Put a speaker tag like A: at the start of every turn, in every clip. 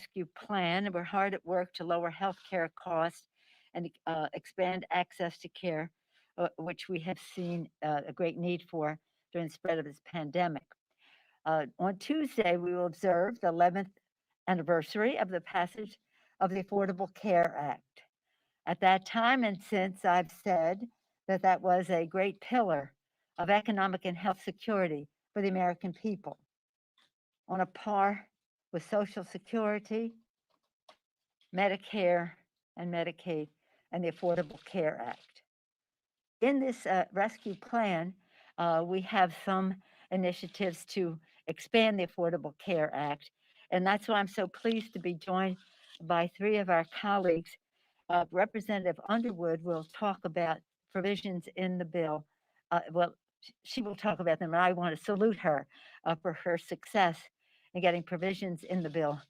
A: Rescue Plan. We're hard at work to lower health care costs and expand access to care, which we have seen a great need for during the spread of this pandemic. On Tuesday, we will observe the 11th anniversary of the passage of the Affordable Care Act. At that time and since, I've said that that was a great pillar of economic and health security for the American people, on a par with Social Security, Medicare, and Medicaid, and the Affordable Care Act. In this rescue plan, we have some initiatives to expand the Affordable Care Act, and that's why I'm so pleased to be joined by three of our colleagues. Representative Underwood will talk about provisions in the bill. She will talk about them, and I want to salute her for her success in getting provisions in the bill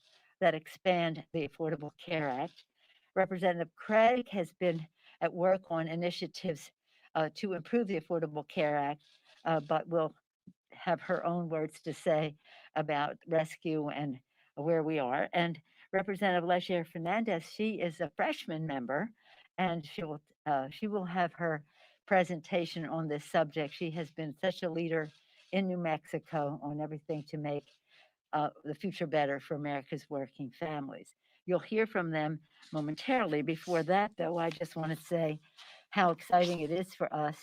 A: that expand the Affordable Care Act. Representative Craig has been at work on initiatives to improve the Affordable Care Act, but will have her own words to say about rescue and where we are. And Representative Leger Fernandez, she is a freshman member, and she will have her presentation on this subject. She has been such a leader in New Mexico on everything to make the future better for America's working families. You'll hear from them momentarily. Before that, though, I just want to say how exciting it is for us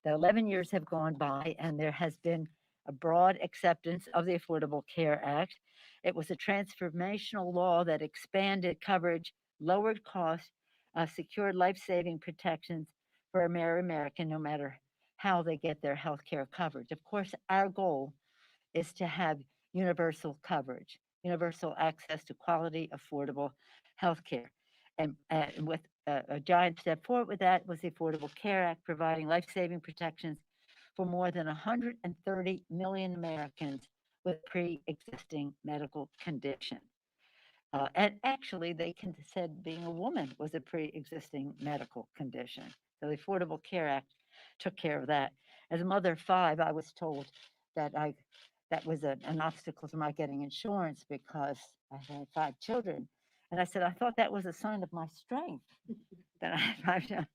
A: that 11 years have gone by and there has been a broad acceptance of the Affordable Care Act. It was a transformational law that expanded coverage, lowered costs, secured life-saving protections for American, no matter how they get their health care coverage. Of course, our goal is to have universal coverage, universal access to quality, affordable health care. And with a giant step forward with that was the Affordable Care Act, providing life-saving protections for more than 130 million Americans with pre-existing medical condition. And actually, they said being a woman was a pre-existing medical condition. So the Affordable Care Act took care of that. As a mother of five, I was told that that was an obstacle to my getting insurance because I had five children. And I said, I thought that was a sign of my strength. That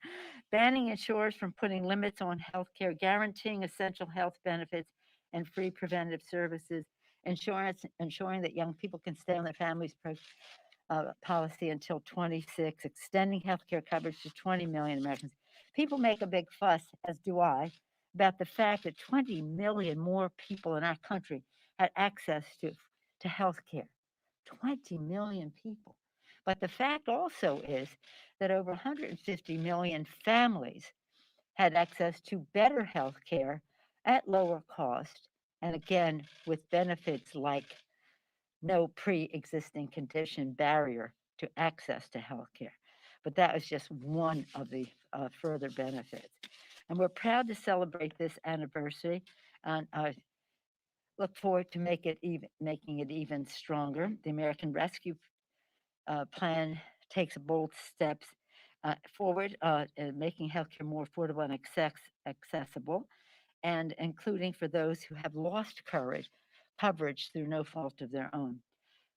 A: banning insurers from putting limits on health care, guaranteeing essential health benefits and free preventive services, ensuring that young people can stay on their family's policy until 26, extending health care coverage to 20 million Americans. People make a big fuss, as do I, about the fact that 20 million more people in our country had access to health care. 20 million people. But the fact also is that over 150 million families had access to better health care at lower cost, and again, with benefits like no pre-existing condition barrier to access to health care. But that was just one of the further benefits. And we're proud to celebrate this anniversary, and I look forward to making it even stronger. The American Rescue Plan takes bold steps forward in making healthcare more affordable and accessible, and including for those who have lost coverage through no fault of their own.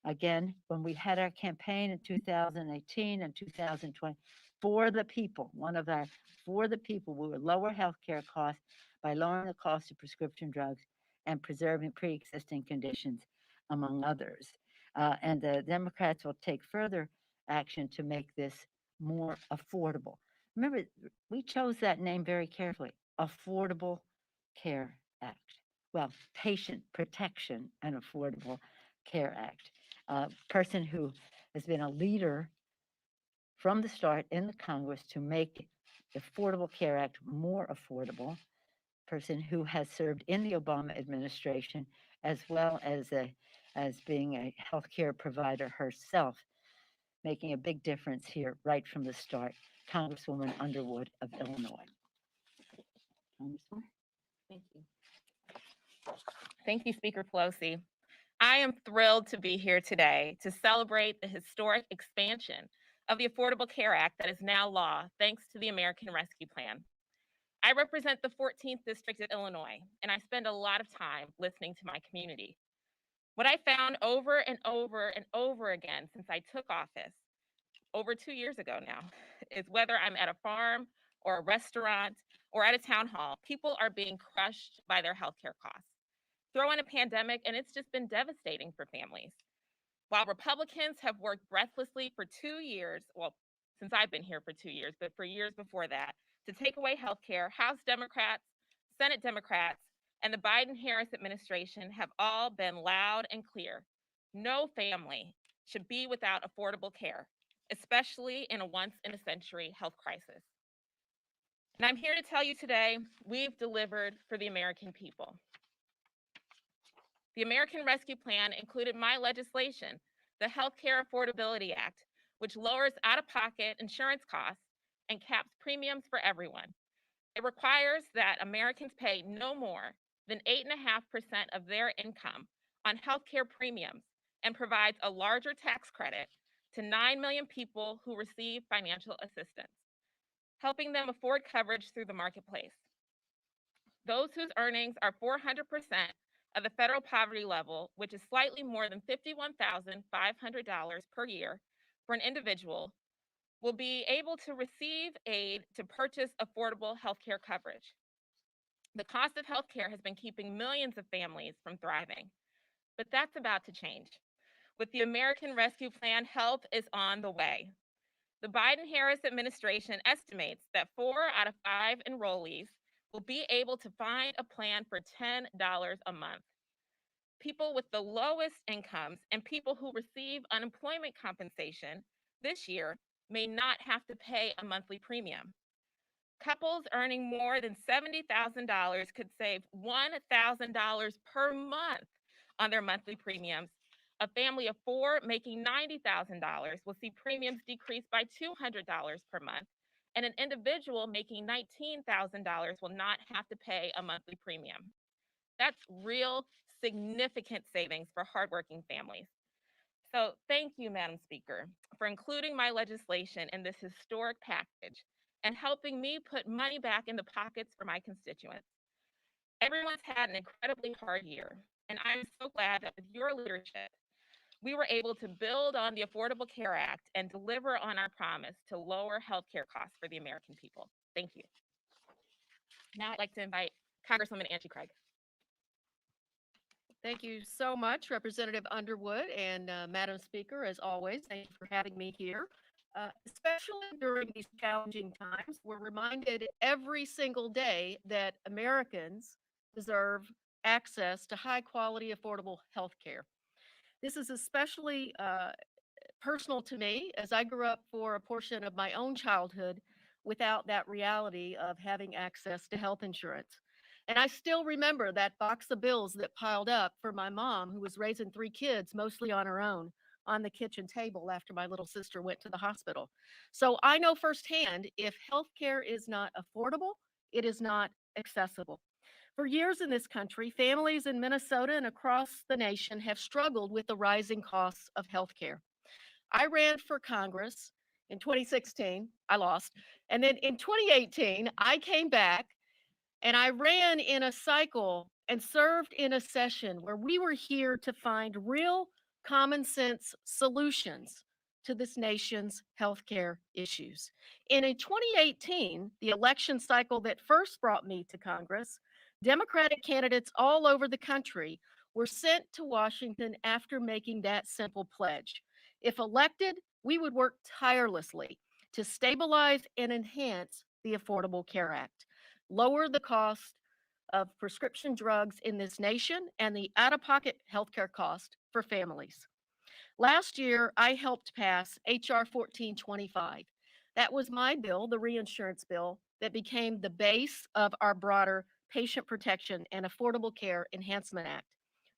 A: Again, when we had our campaign in 2018 and 2020, for the people, for the people, we would lower healthcare costs by lowering the cost of prescription drugs and preserving pre-existing conditions, among others. And the Democrats will take further action to make this more affordable. Remember, we chose that name very carefully, Affordable Care Act. Well, Patient Protection and Affordable Care Act. A person who has been a leader from the start in the Congress to make the Affordable Care Act more affordable, person who has served in the Obama administration as well as being a healthcare provider herself, making a big difference here right from the start, Congresswoman Underwood of Illinois. Congresswoman?
B: Thank you. Thank you, Speaker Pelosi. I am thrilled to be here today to celebrate the historic expansion of the Affordable Care Act that is now law, thanks to the American Rescue Plan. I represent the 14th District of Illinois, and I spend a lot of time listening to my community. What I found over and over and over again since I took office over 2 years ago now is whether I'm at a farm or a restaurant or at a town hall, people are being crushed by their healthcare costs. Throw in a pandemic, and it's just been devastating for families. While Republicans have worked breathlessly for 2 years, well, since I've been here for 2 years, but for years before that, to take away health care, House Democrats, Senate Democrats, and the Biden Harris administration have all been loud and clear. No family should be without affordable care, especially in a once in a century health crisis. And I'm here to tell you today, we've delivered for the American people. The American Rescue Plan included my legislation, the Healthcare Affordability Act, which lowers out-of-pocket insurance costs and caps premiums for everyone. It requires that Americans pay no more than 8.5% of their income on healthcare premiums and provides a larger tax credit to 9 million people who receive financial assistance, helping them afford coverage through the marketplace. Those whose earnings are 400% of the federal poverty level, which is slightly more than $51,500 per year for an individual, will be able to receive aid to purchase affordable healthcare coverage. The cost of healthcare has been keeping millions of families from thriving, but that's about to change. With the American Rescue Plan, help is on the way. The Biden-Harris administration estimates that 4 out of 5 enrollees will be able to find a plan for $10 a month. People with the lowest incomes and people who receive unemployment compensation this year may not have to pay a monthly premium. Couples earning more than $70,000 could save $1,000 per month on their monthly premiums. A family of 4 making $90,000 will see premiums decrease by $200 per month, and an individual making $19,000 will not have to pay a monthly premium. That's real significant savings for hardworking families. So thank you, Madam Speaker, for including my legislation in this historic package and helping me put money back in the pockets for my constituents. Everyone's had an incredibly hard year, and I'm so glad that with your leadership, we were able to build on the Affordable Care Act and deliver on our promise to lower healthcare costs for the American people. Thank you. Now I'd like to invite Congresswoman Angie Craig.
C: Thank you so much, Representative Underwood, and Madam Speaker, as always, thank you for having me here. Especially during these challenging times, we're reminded every single day that Americans deserve access to high quality, affordable health care. This is especially personal to me as I grew up for a portion of my own childhood without that reality of having access to health insurance. And I still remember that box of bills that piled up for my mom, who was raising 3 kids, mostly on her own, on the kitchen table after my little sister went to the hospital. So I know firsthand if healthcare is not affordable, it is not accessible. For years in this country, families in Minnesota and across the nation have struggled with the rising costs of healthcare. I ran for Congress in 2016. I lost. And then in 2018, I came back and I ran in a cycle and served in a session where we were here to find real common sense solutions to this nation's healthcare issues. And in 2018, the election cycle that first brought me to Congress, Democratic candidates all over the country were sent to Washington after making that simple pledge. If elected, we would work tirelessly to stabilize and enhance the Affordable Care Act, lower the cost of prescription drugs in this nation and the out-of-pocket healthcare cost for families. Last year, I helped pass H.R. 1425. That was my bill, the reinsurance bill, that became the base of our broader Patient Protection and Affordable Care Enhancement Act.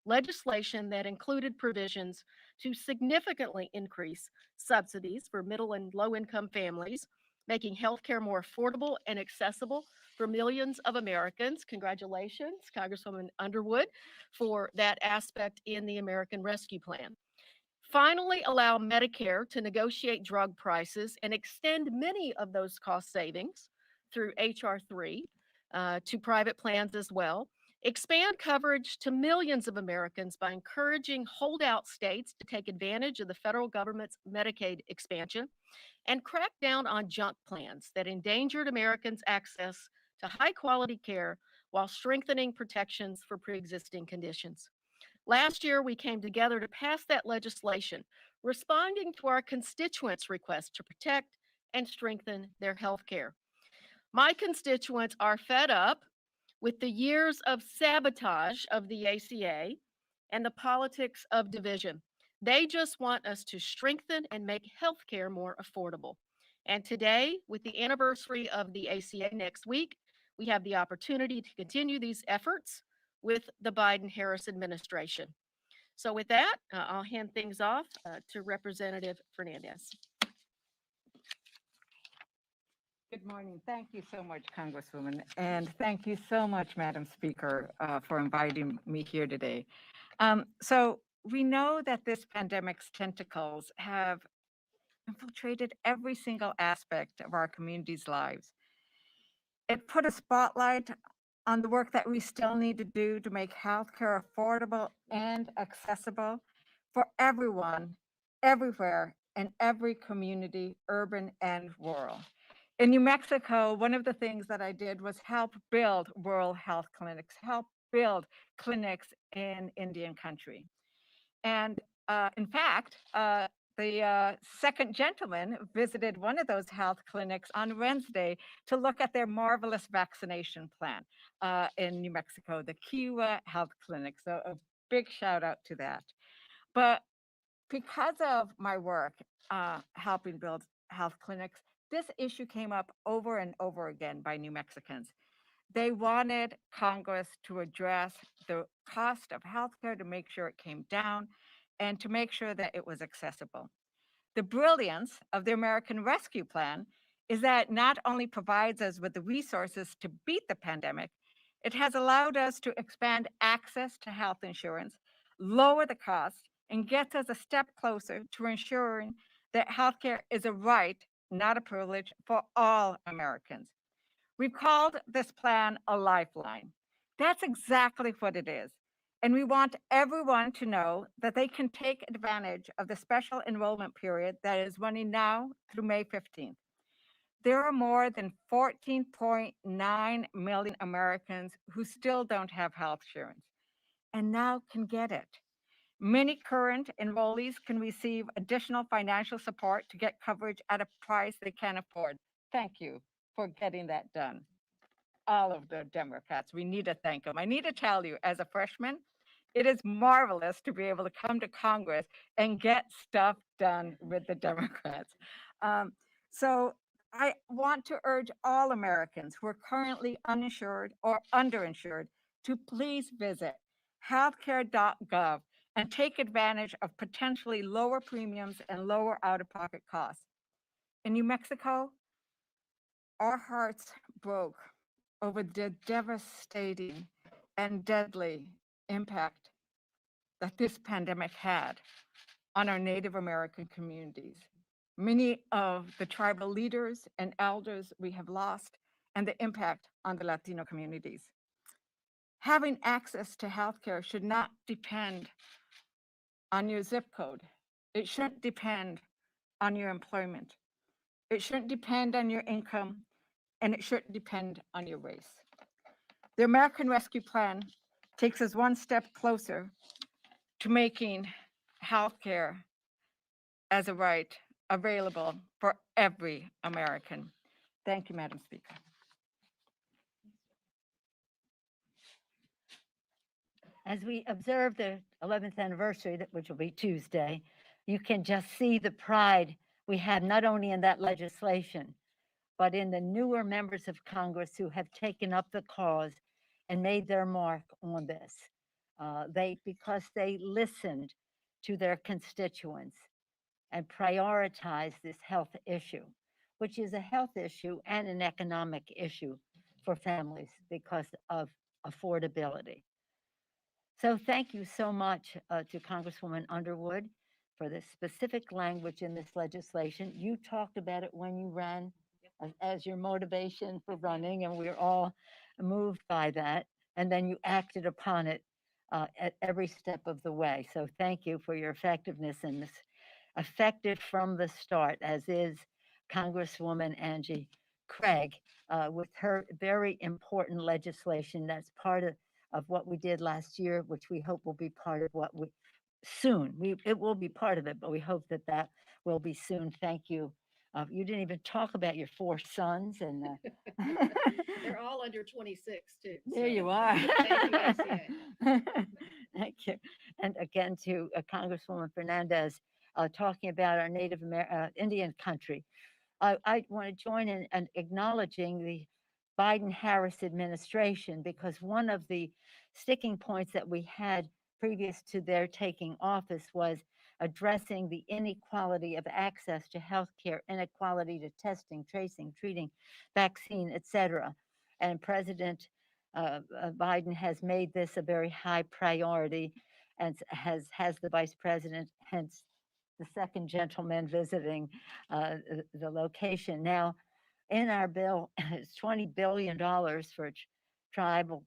C: Legislation that included provisions to significantly increase subsidies for middle and low income families, making healthcare more affordable and accessible for millions of Americans. Congratulations, Congresswoman Underwood, for that aspect in the American Rescue Plan. Finally, allow Medicare to negotiate drug prices and extend many of those cost savings through H.R. 3 to private plans as well. expand coverage to millions of Americans by encouraging holdout states to take advantage of the federal government's Medicaid expansion, and crack down on junk plans that endangered Americans' access to high quality care while strengthening protections for pre existing conditions. Last year, we came together to pass that legislation, responding to our constituents' request to protect and strengthen their health care. My constituents are fed up with the years of sabotage of the ACA and the politics of division. They just want us to strengthen and make healthcare more affordable. And today, with the anniversary of the ACA next week, we have the opportunity to continue these efforts with the Biden Harris administration. So, with that, I'll hand things off to Representative Fernandez.
D: Good morning. Thank you so much, Congresswoman. And thank you so much, Madam Speaker, for inviting me here today. So we know that this pandemic's tentacles have infiltrated every single aspect of our community's lives. It put a spotlight on the work that we still need to do to make healthcare affordable and accessible for everyone, everywhere, in every community, urban and rural. In New Mexico, one of the things that I did was help build rural health clinics, help build clinics in Indian country. And in fact, the second gentleman visited one of those health clinics on Wednesday to look at their marvelous vaccination plan in New Mexico, the Kiowa Health Clinic. So a big shout out to that. But because of my work helping build health clinics, this issue came up over and over again by New Mexicans. They wanted Congress to address the cost of healthcare to make sure it came down and to make sure that it was accessible. The brilliance of the American Rescue Plan is that it not only provides us with the resources to beat the pandemic, it has allowed us to expand access to health insurance, lower the cost, and gets us a step closer to ensuring that healthcare is a right, not a privilege, for all Americans. We've called this plan a lifeline. That's exactly what it is. And we want everyone to know that they can take advantage of the special enrollment period that is running now through May 15th. There are more than 14.9 million Americans who still don't have health insurance and now can get it. Many current enrollees can receive additional financial support to get coverage at a price they can afford. Thank you for getting that done. All of the Democrats, we need to thank them. I need to tell you, as a freshman, it is marvelous to be able to come to Congress and get stuff done with the Democrats. So I want to urge all Americans who are currently uninsured or underinsured to please visit healthcare.gov and take advantage of potentially lower premiums and lower out-of-pocket costs. In New Mexico, our hearts broke over the devastating and deadly impact that this pandemic had on our Native American communities. Many of the tribal leaders and elders we have lost, and the impact on the Latino communities. Having access to healthcare should not depend on your zip code. It shouldn't depend on your employment. It shouldn't depend on your income, and it shouldn't depend on your race. The American Rescue Plan takes us one step closer to making healthcare as a right available for every American. Thank you, Madam Speaker.
A: As we observe the 11th anniversary, which will be Tuesday, you can just see the pride we have not only in that legislation, but in the newer members of Congress who have taken up the cause and made their mark on this. Because they listened to their constituents and prioritized this health issue, which is a health issue and an economic issue for families because of affordability. So thank you so much to Congresswoman Underwood for the specific language in this legislation. You talked about it when you ran as your motivation for running, and we're all moved by that. and then you acted upon it at every step of the way. So thank you for your effectiveness in this, effective from the start, as is Congresswoman Angie Craig with her very important legislation that's part of what we did last year, which we hope will be part of what we soon. It will be part of it, but we hope that that will be soon. Thank you. You didn't even talk about your 4 sons, and
C: They're all under 26 too.
A: there you
C: so
A: are.
C: Thank you, ACA.
A: Thank you. And again to Congresswoman Fernandez, talking about our Indian country. I want to join in acknowledging the Biden-Harris administration, because one of the sticking points that we had previous to their taking office was addressing the inequality of access to healthcare, inequality to testing, tracing, treating, vaccine, etc. And President Biden has made this a very high priority, and has the Vice President, hence the second gentleman visiting the location. Now, in our bill, it's $20 billion for tribal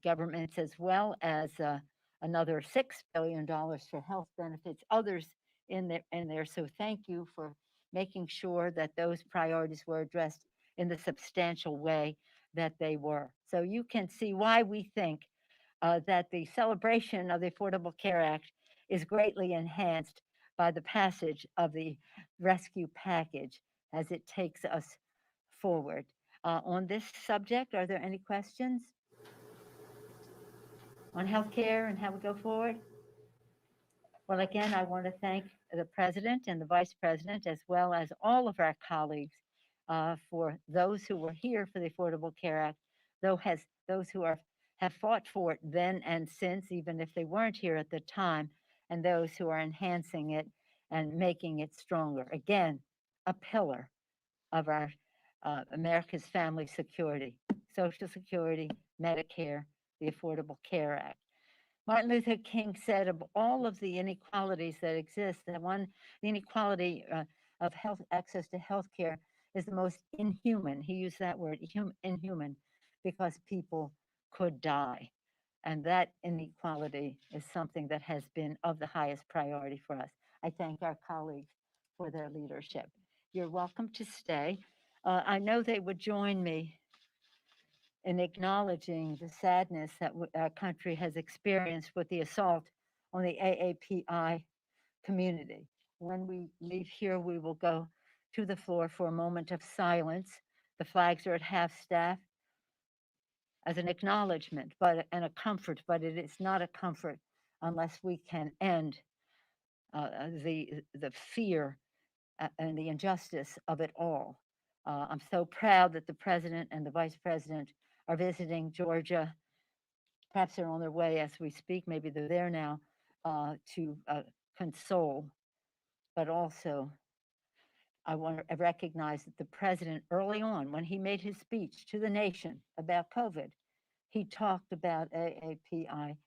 A: governments, as well as another $6 billion for health benefits, others in there. So thank you for making sure that those priorities were addressed in the substantial way that they were. So you can see why we think that the celebration of the Affordable Care Act is greatly enhanced by the passage of the rescue package as it takes us forward. On this subject, are there any questions on healthcare and how we go forward? Well, again, I want to thank the President and the Vice President, as well as all of our colleagues, for those who were here for the Affordable Care Act, those who have fought for it then and since, even if they weren't here at the time, and those who are enhancing it and making it stronger. Again, a pillar of our America's family security, Social Security, Medicare, the Affordable Care Act. Martin Luther King said, of all of the inequalities that exist, the inequality of health access to health care is the most inhuman. He used that word, inhuman, because people could die. And that inequality is something that has been of the highest priority for us. I thank our colleagues for their leadership. You're welcome to stay. I know they would join me in acknowledging the sadness that our country has experienced with the assault on the AAPI community. When we leave here, we will go to the floor for a moment of silence. The flags are at half staff as an acknowledgement, and a comfort, but it is not a comfort unless we can end the fear and the injustice of it all. I'm so proud that the President and the Vice President are visiting Georgia. Perhaps they're on their way as we speak. Maybe they're there now to console. But also, I want to recognize that the President, early on, when he made his speech to the nation about COVID, he talked about AAPI,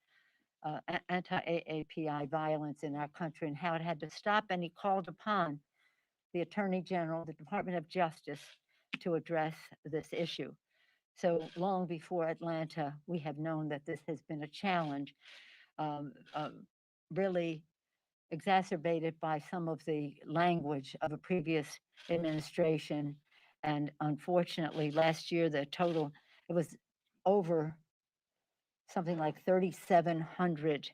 A: anti-AAPI violence in our country, and how it had to stop, and he called upon the Attorney General, the Department of Justice, to address this issue. So long before Atlanta, we have known that this has been a challenge, really exacerbated by some of the language of a previous administration. And unfortunately, last year, it was over something like 3,700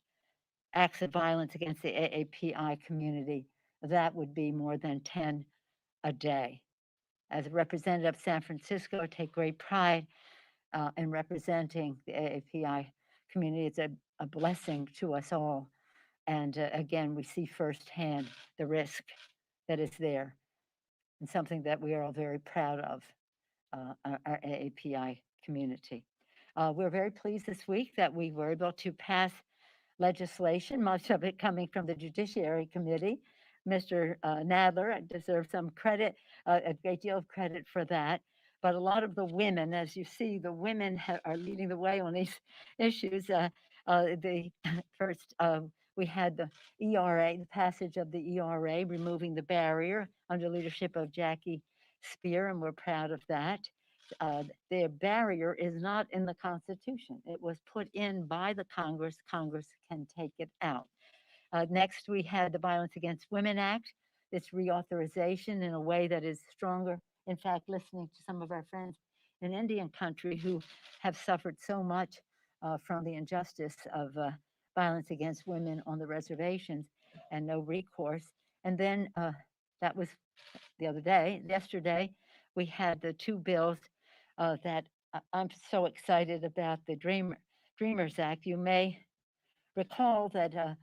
A: acts of violence against the AAPI community. That would be more than 10 a day. As a representative of San Francisco, I take great pride in representing the AAPI community. It's a blessing to us all. And again, we see firsthand the risk that is there, and something that we are all very proud of, our AAPI community. We're very pleased this week that we were able to pass legislation, much of it coming from the Judiciary Committee. Mr. Nadler deserves some credit, a great deal of credit for that. But a lot of the women, as you see, the women are leading the way on these issues. The first, we had the ERA, the passage of the ERA, removing the barrier under leadership of Jackie Spear, and we're proud of that. their barrier is not in the Constitution. It was put in by the Congress. Congress can take it out. Next, we had the Violence Against Women Act. This reauthorization in a way that is stronger. In fact, listening to some of our friends in Indian country who have suffered so much from the injustice of violence against women on the reservations and no recourse. And then that was the other day. Yesterday, we had the two bills that I'm so excited about, the Dreamers Act. You may recall that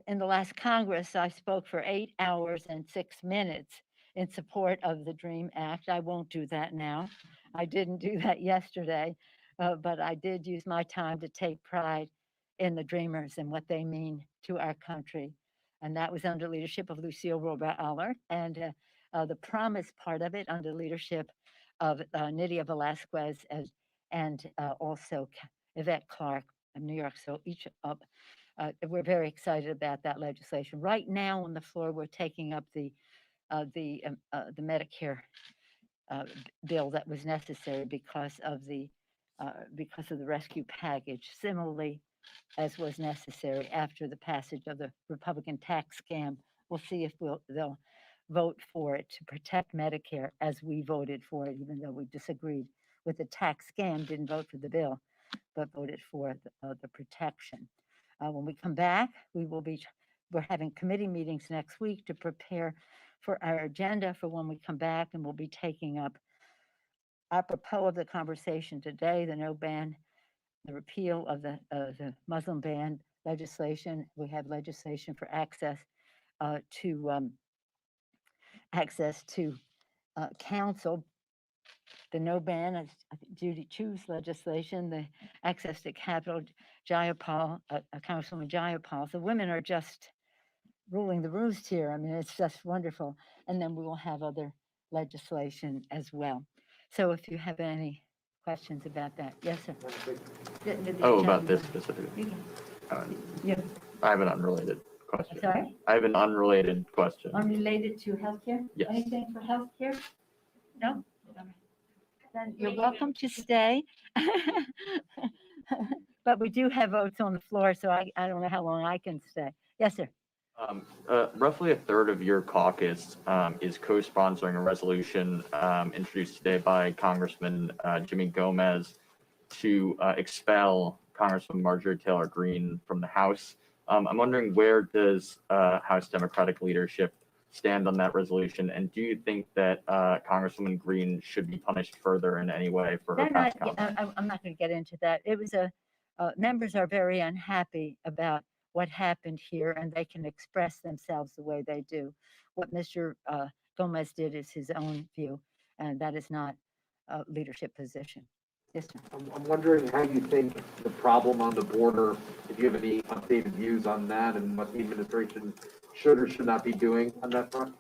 A: in the last Congress, I spoke for 8 hours and 6 minutes in support of the DREAM Act. I won't do that now. I didn't do that yesterday, but I did use my time to take pride in the Dreamers and what they mean to our country. And that was under leadership of Lucille Robert Allard, and the promise part of it under leadership of Nydia Velasquez and also Yvette Clarke of New York. So each of we're very excited about that legislation. Right now on the floor, we're taking up the Medicare bill that was necessary because of the rescue package. Similarly, as was necessary after the passage of the Republican tax scam, we'll see if they'll vote for it to protect Medicare as we voted for it, even though we disagreed with the tax scam, didn't vote for the bill, but voted for the protection. When we come back, we're having committee meetings next week to prepare for our agenda for when we come back, and we'll be taking up apropos of the conversation today, the no ban, the repeal of the Muslim ban legislation. We have legislation for access to counsel. The no ban, I think Judy Chu's legislation, the access to capital, Jayapal, Councilwoman Jayapal. The women are just ruling the roost here. I mean, it's just wonderful. And then we will have other legislation as well. So if you have any questions about that, yes, sir.
E: Oh, about this specifically.
A: You can-
E: Uh,
A: Yeah,
E: I have an unrelated question.
A: sorry,
E: I have an unrelated question.
A: unrelated to healthcare?
E: Yes.
A: Anything for healthcare? No? Then you're welcome to stay. But we do have votes on the floor, so I don't know how long I can stay. Yes, sir.
E: Roughly a third of your caucus is co-sponsoring a resolution introduced today by Congressman Jimmy Gomez to expel Congresswoman Marjorie Taylor Greene from the House. I'm wondering, where does House Democratic leadership stand on that resolution, and do you think that Congresswoman Greene should be punished further in any way for her
A: They're not,
E: past comments?
A: I'm not going to get into that. It was members are very unhappy about what happened here, and they can express themselves the way they do. What Mr. Gomez did is his own view, and that is not a leadership position. Yes, sir.
F: I'm wondering how you think the problem on the border, if you have any updated views on that and what the administration should or should not be doing on that front?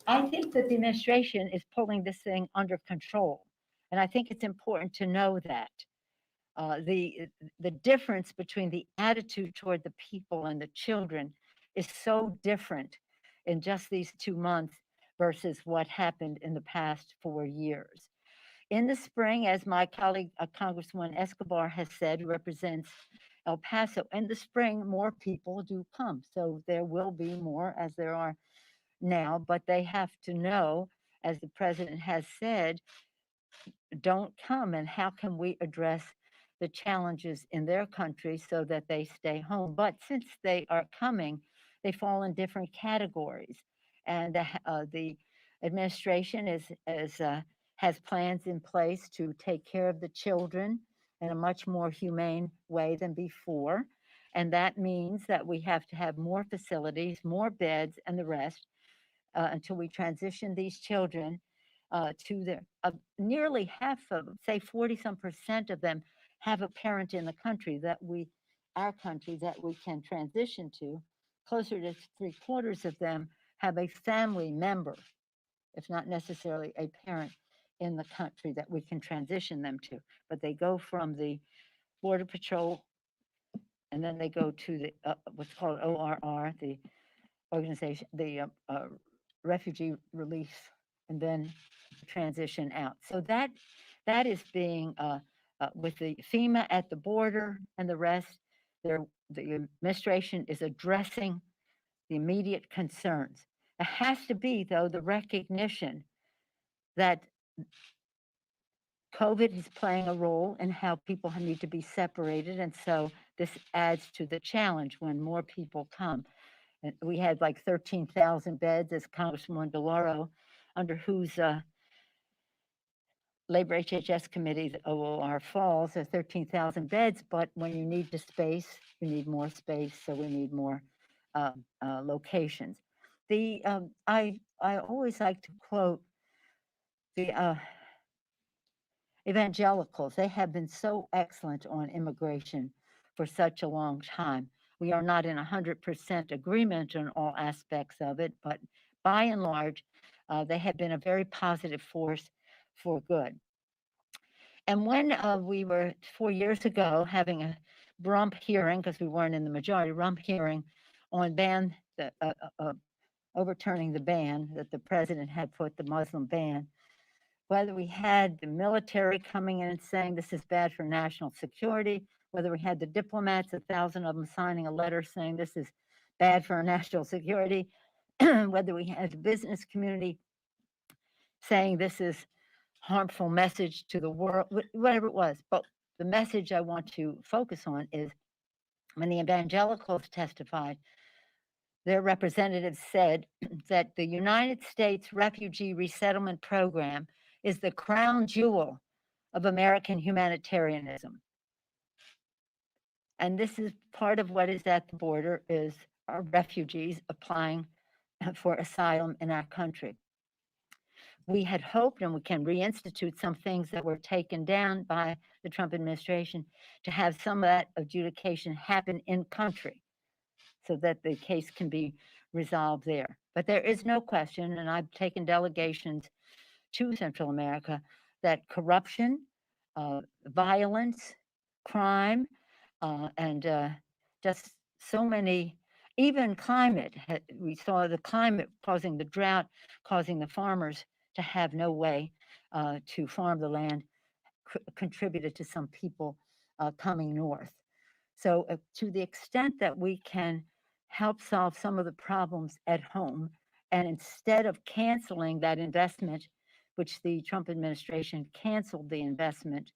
A: I think that the administration is pulling this thing under control, and I think it's important to know that. The difference between the attitude toward the people and the children is so different in just these 2 months versus what happened in the past 4 years. In the spring, as my colleague, Congresswoman Escobar has said, who represents El Paso, in the spring, more people do come. So there will be more, as there are now, but they have to know, as the president has said, don't come, and how can we address the challenges in their country so that they stay home? But since they are coming, they fall in different categories, and the administration has plans in place to take care of the children in a much more humane way than before, and that means that we have to have more facilities, more beds, and the rest until we transition these children to their nearly half of them, say 40% of them, have a parent in the country our country that we can transition to. Closer to 3/4 of them have a family member, if not necessarily a parent, in the country that we can transition them to. But they go from the Border Patrol, and then they go to the what's called ORR, the organization, the refugee relief, and then transition out. So that that is being, with the FEMA at the border and the rest, the administration is addressing the immediate concerns. It has to be, though, the recognition that COVID is playing a role in how people need to be separated. And so this adds to the challenge when more people come. And we had like 13,000 beds, as Congresswoman DeLauro, under whose Labor HHS committee, the OOR falls, are 13,000 beds. But when you need the space, you need more space. So we need more locations. I always like to quote the evangelicals. They have been so excellent on immigration for such a long time. We are not in 100% agreement on all aspects of it, but by and large, they have been a very positive force for good. And when we were 4 years ago having a rump hearing, because we weren't in the majority, rump hearing on overturning the ban that the president had put, the Muslim ban, whether we had the military coming in and saying this is bad for national security, whether we had the diplomats, 1,000 of them signing a letter saying this is bad for our national security, whether we had the business community saying this is harmful message to the world, whatever it was. But the message I want to focus on is when the evangelicals testified, their representatives said that the United States Refugee Resettlement Program is the crown jewel of American humanitarianism. And this is part of what is at the border is our refugees applying for asylum in our country. We had hoped, and we can reinstitute some things that were taken down by the Trump administration, to have some of that adjudication happen in country so that the case can be resolved there. But there is no question, and I've taken delegations to Central America, that corruption, violence, crime, and just so many, even climate. We saw the climate causing the drought, causing the farmers to have no way to farm the land, contributed to some people coming north. So to the extent that we can help solve some of the problems at home, and instead of canceling that investment, which the Trump administration canceled the investment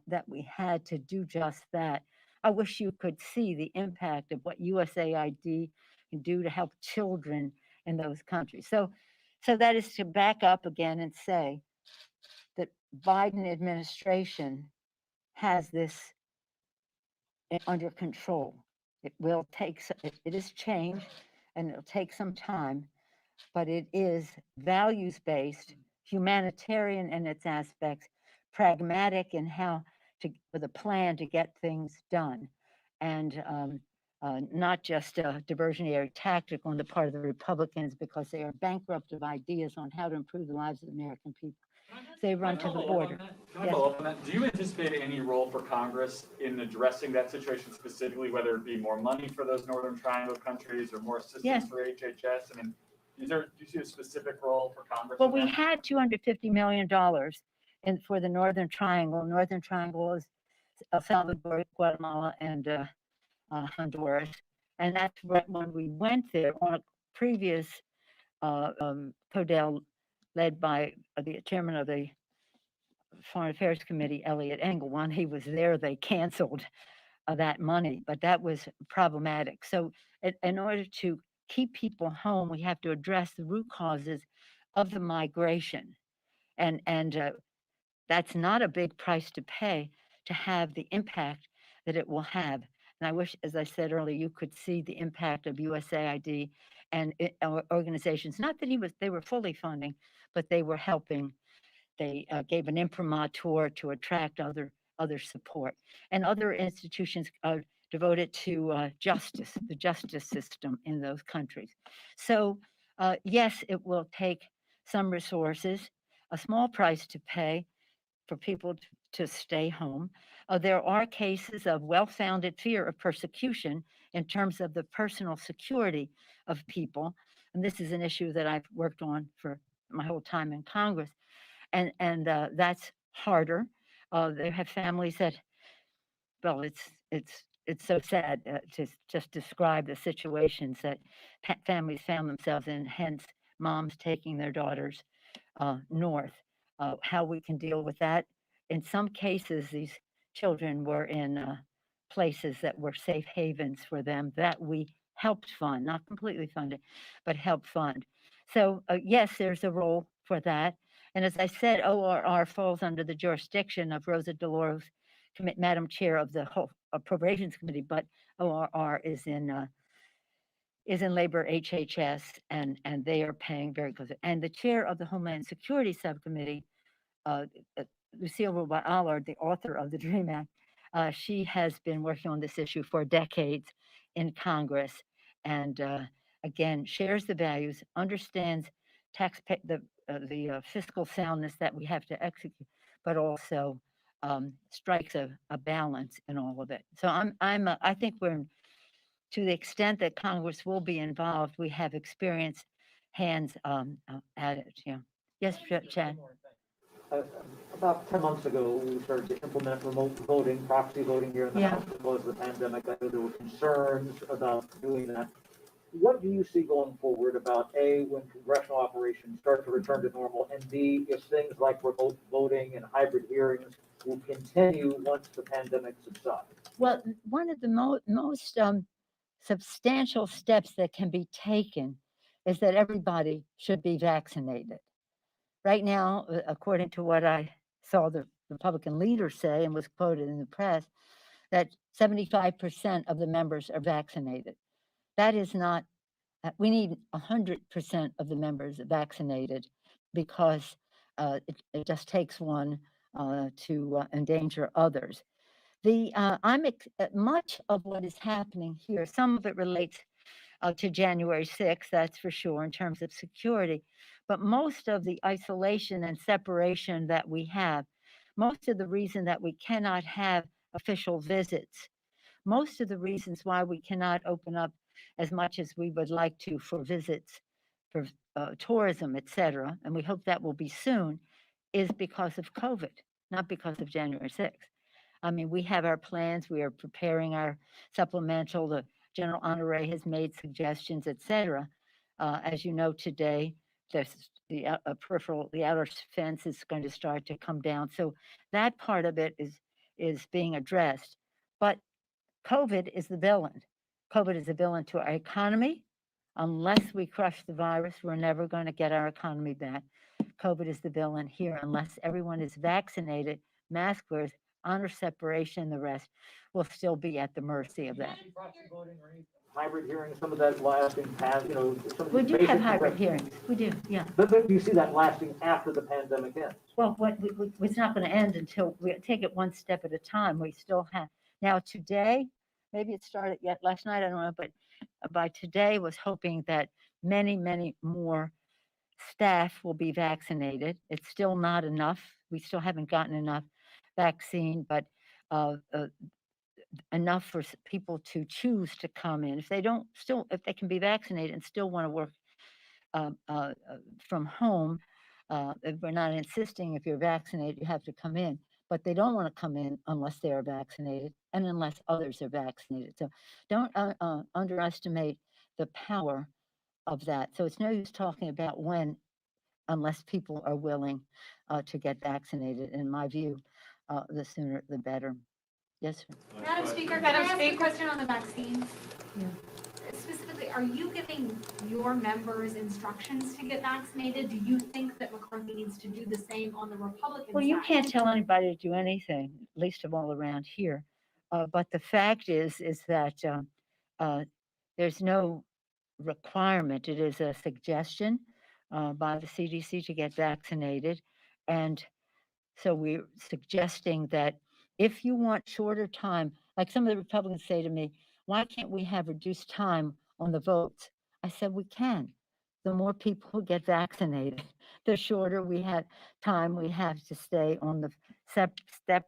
A: that we had to do just that, I wish you could see the impact of what USAID can do to help children in those countries. So that is to back up again and say that Biden administration has this under control. It will take, it is change, and it'll take some time, but it is values-based, humanitarian in its aspects, pragmatic in how to, with a plan to get things done, and not just a diversionary tactic on the part of the Republicans, because they are bankrupt of ideas on how to improve the lives of the American people. They run to the border.
G: Can I
A: Yes.
G: follow up on that? Do you anticipate any role for Congress in addressing that situation specifically, whether it be more money for those Northern Triangle countries or more assistance
A: Yes.
G: for HHS? I mean, do you see a specific role for Congress?
A: Well,
G: in
A: we
G: that?
A: had $250 million for the Northern Triangle. Northern Triangle is El Salvador, Guatemala, and Honduras. And that's when we went there on a previous CODEL led by the chairman of the Foreign Affairs Committee, Elliot Engel. When he was there, they canceled that money, but that was problematic. So in order to keep people home, we have to address the root causes of the migration. And that's not a big price to pay to have the impact that it will have. And I wish, as I said earlier, you could see the impact of USAID and organizations. Not that they were fully funding, but they were helping. They gave an imprimatur to attract other support, and other institutions are devoted to justice, the justice system in those countries. So yes, it will take some resources, a small price to pay for people to stay home. There are cases of well-founded fear of persecution in terms of the personal security of people, and this is an issue that I've worked on for my whole time in Congress. And that's harder. They have families that, well, it's so sad to just describe the situations that families found themselves in. Hence, moms taking their daughters north. How we can deal with that? In some cases, these children were in places that were safe havens for them that we helped fund, not completely funded, but helped fund. So yes, there's a role for that. And as I said, ORR falls under the jurisdiction of Rosa DeLauro, Madam Chair of the whole Appropriations Committee, but ORR is in labor HHS, and they are paying very good. And the chair of the Homeland Security Subcommittee, uh, uh, Lucille Ruba-Allard, the author of the DREAM Act, she has been working on this issue for decades in Congress, and again shares the values, understands the fiscal soundness that we have to execute, but also strikes a balance in all of it. So I think to the extent that Congress will be involved, we have experienced hands at it. Yeah. Yes, Chad.
H: Uh, About 10 months ago, we started to implement remote voting, proxy voting here in the
A: Yeah.
H: House because of the pandemic. I know there were concerns about doing that. What do you see going forward about A, when congressional operations start to return to normal, and B, if things like remote voting and hybrid hearings will continue once the pandemic subsides?
A: Well, one of the most substantial steps that can be taken is that everybody should be vaccinated. Right now, according to what I saw the Republican leader say and was quoted in the press, that 75% of the members are vaccinated. That is not, we need 100% of the members vaccinated because it just takes one to endanger others. Much of what is happening here, some of it relates to January 6th, that's for sure, in terms of security. But most of the isolation and separation that we have, most of the reason that we cannot have official visits, most of the reasons why we cannot open up as much as we would like to for visits, for tourism, et cetera, and we hope that will be soon, is because of COVID, not because of January 6th. I mean, we have our plans, we are preparing our supplemental, the General Honore has made suggestions, et cetera. As you know, today, the outer fence is going to start to come down. So that part of it is being addressed. But COVID is the villain. COVID is a villain to our economy. Unless we crush the virus, we're never going to get our economy back. COVID is the villain here. Unless everyone is vaccinated, mask wearers, honor separation, the rest will still be at the mercy of that.
H: Proxy voting or any hybrid hearings, some of that lasting past, some of
A: We
H: the
A: do have
H: basic
A: hybrid
H: protections.
A: hearings. We do, yeah.
H: But do you see that lasting after the pandemic ends?
A: Well, it's not going to end until we take it one step at a time. We still have, now today, maybe it started yet last night, I don't know, but by today was hoping that many, many more staff will be vaccinated. It's still not enough. We still haven't gotten enough vaccine, but enough for people to choose to come in. If they don't, still, if they can be vaccinated and still want to work from home, if we're not insisting if you're vaccinated, you have to come in, but they don't want to come in unless they are vaccinated and unless others are vaccinated. So don't underestimate the power of that. So it's no use talking about when, unless people are willing to get vaccinated. In my view, the sooner the better. Yes, sir.
I: Madam Speaker, can I ask a question on the vaccines?
A: Yeah.
I: Specifically, are you giving your members instructions to get vaccinated? Do you think that McCarthy needs to do the same on the Republican
A: Well,
I: side?
A: you can't tell anybody to do anything, least of all around here. But the fact is that there's no requirement. It is a suggestion by the CDC to get vaccinated. And so we're suggesting that if you want shorter time, like some of the Republicans say to me, why can't we have reduced time on the votes? I said, we can. The more people who get vaccinated, the shorter time we have to stay on the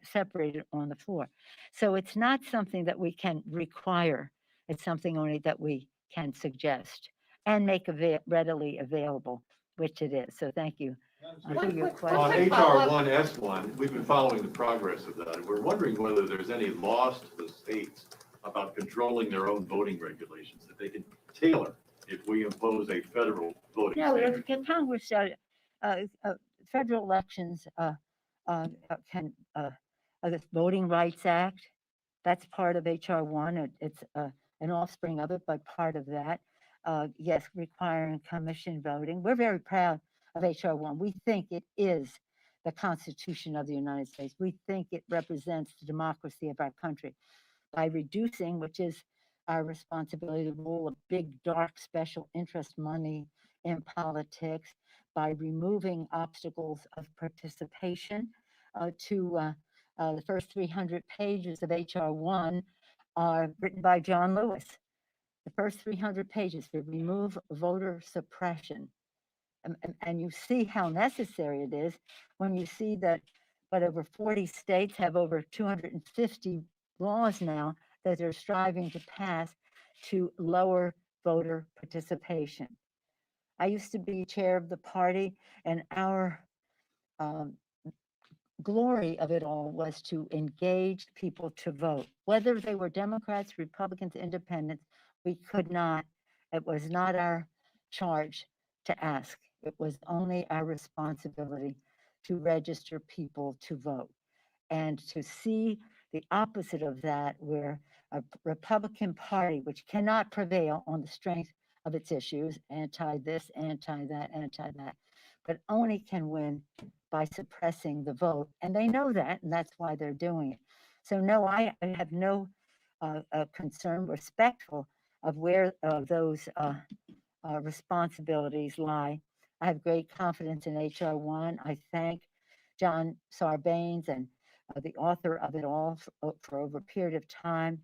A: separated on the floor. So it's not something that we can require. It's something only that we can suggest and make readily available, which it is. So thank you for your
J: On
A: question.
J: HR 1S1, we've been following the progress of that, and we're wondering whether there's any loss to the states about controlling their own voting regulations that they can tailor if we impose a federal voting
A: No,
J: standard.
A: Congress, federal elections can, the Voting Rights Act, that's part of HR 1. It's an offspring of it, but part of that. Yes, requiring commission voting. We're very proud of HR 1. We think it is the Constitution of the United States. We think it represents the democracy of our country by reducing, which is our responsibility, the role of big, dark, special interest money in politics, by removing obstacles of participation to the first 300 pages of HR 1 are written by John Lewis. The first 300 pages to remove voter suppression. And you see how necessary it is when you see that but over 40 states have over 250 laws now that they're striving to pass to lower voter participation. I used to be chair of the party, and our glory of it all was to engage people to vote, whether they were Democrats, Republicans, Independents. We could not, it was not our charge to ask. It was only our responsibility to register people to vote. And to see the opposite of that, where a Republican Party, which cannot prevail on the strength of its issues, anti this, anti that, but only can win by suppressing the vote. And they know that, and that's why they're doing it. So no, I have no concern, respectful of where those responsibilities lie. I have great confidence in HR 1. I thank John Sarbanes and the author of it all for over a period of time.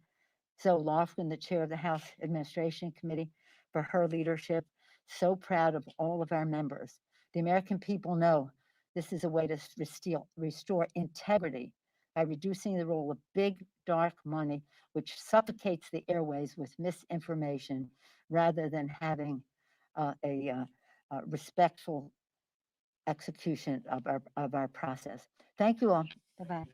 A: Zoe Lofgren, the chair of the House Administration Committee, for her leadership. So proud of all of our members. The American people know this is a way to restore integrity by reducing the role of big, dark money, which suffocates the airways with misinformation, rather than having a respectful execution of our process. Thank you all. Bye-bye.